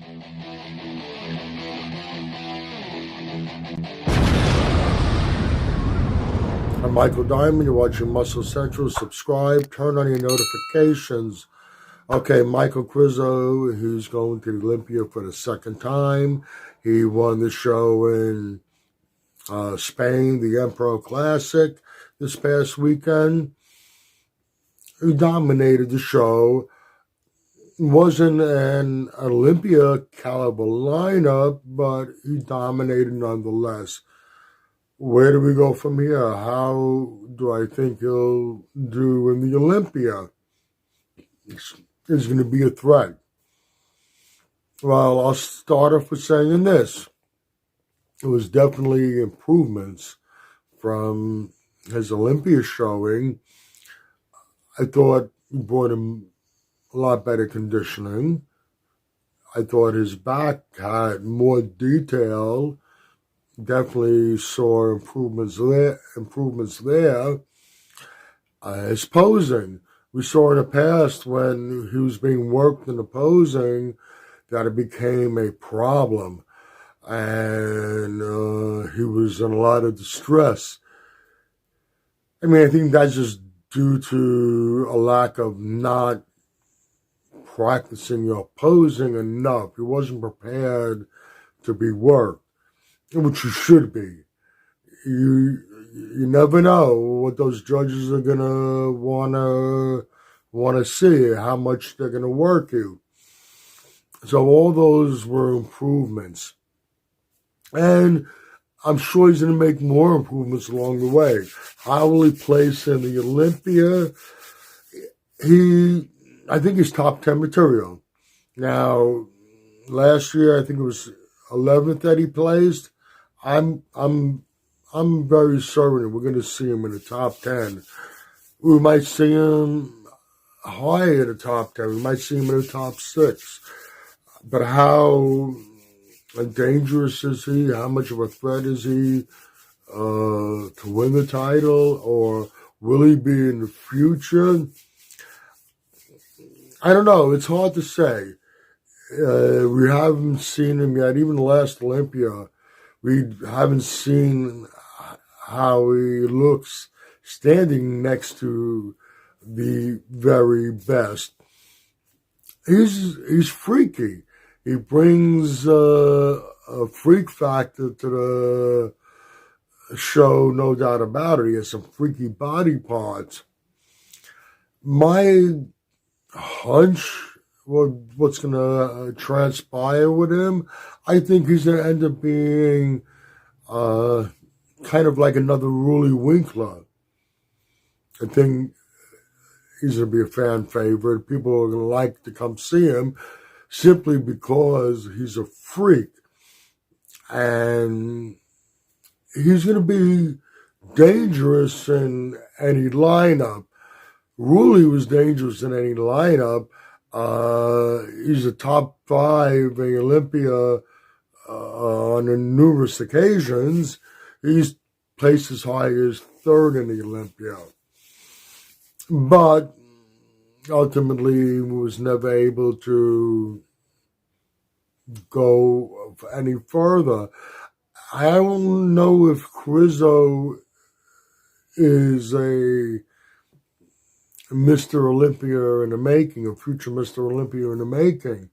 I'm Michael Diamond. You're watching Muscle Central. Subscribe. Turn on your notifications. Okay, Michal Krizo, he's going to Olympia for the second time. He won the show in Spain, the Emperor Classic, this past weekend. He dominated the show. It wasn't an Olympia caliber lineup, but he dominated nonetheless. Where do we go from here? How do I think he'll do in the Olympia? Is going to be a threat. Well, I'll start off with saying this. It was definitely improvements from his Olympia showing. I thought he brought him a lot better conditioning. I thought his back had more detail. Definitely saw improvements there. His posing. We saw in the past when he was being worked in the posing that it became a problem. And he was in a lot of distress. I mean, I think that's just due to a lack of not practicing your posing enough. He wasn't prepared to be worked, which you should be. You never know what those judges are gonna wanna see, how much they're gonna work you. So all those were improvements, and I'm sure he's gonna make more improvements along the way. How will he place in the Olympia? I think he's top 10 material. Now, last year I think it was 11th that he placed. I'm very certain we're going to see him in the top 10. We might see him high in the top 10. We might see him in the top 6. But how dangerous is he? How much of a threat is he to win the title? Or will he be in the future? I don't know. It's hard to say. We haven't seen him yet. Even the last Olympia, we haven't seen how he looks standing next to the very best. He's freaky. He brings a freak factor to the show, no doubt about it. He has some freaky body parts. My hunch, what's going to transpire with him, I think he's going to end up being kind of like another Ruly Winkler. I think he's going to be a fan favorite. People are going to like to come see him simply because he's a freak. And he's going to be dangerous in any lineup. Ruly was dangerous in any lineup. He's a top 5 in Olympia on numerous occasions. He's placed as high as 3rd in the Olympia. But ultimately was never able to go any further. I don't know if Krizo is a Mr. Olympia in the making, a future Mr. Olympia in the making.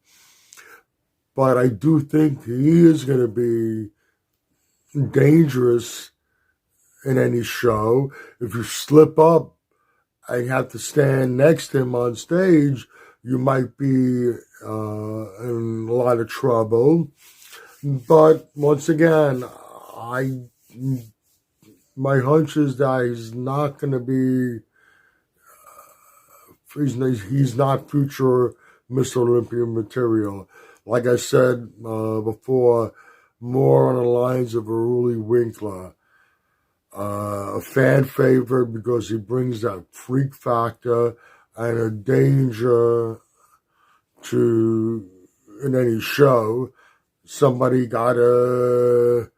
But I do think he is going to be dangerous in any show. If you slip up and you have to stand next to him on stage, you might be in a lot of trouble. But once again, my hunch is that he's not going to be, he's not future Mr. Olympia material. Like I said before, more on the lines of a Ruly Winkler. A fan favorite because he brings that freak factor and a danger to, in any show, somebody gotta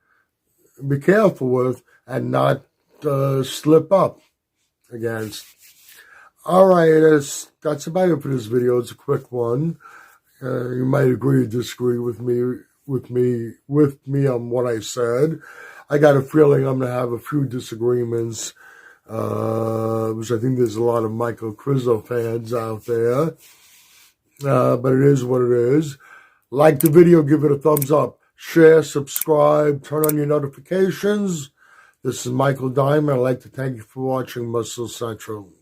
be careful with and not slip up against. All right, that's about it for this video. It's a quick one. You might agree or disagree with me on what I said. I got a feeling I'm going to have a few disagreements, which I think there's a lot of Michal Krizo fans out there. But it is what it is. Like the video, give it a thumbs up. Share, subscribe, turn on your notifications. This is Michael Diamond. I'd like to thank you for watching Muscle Central.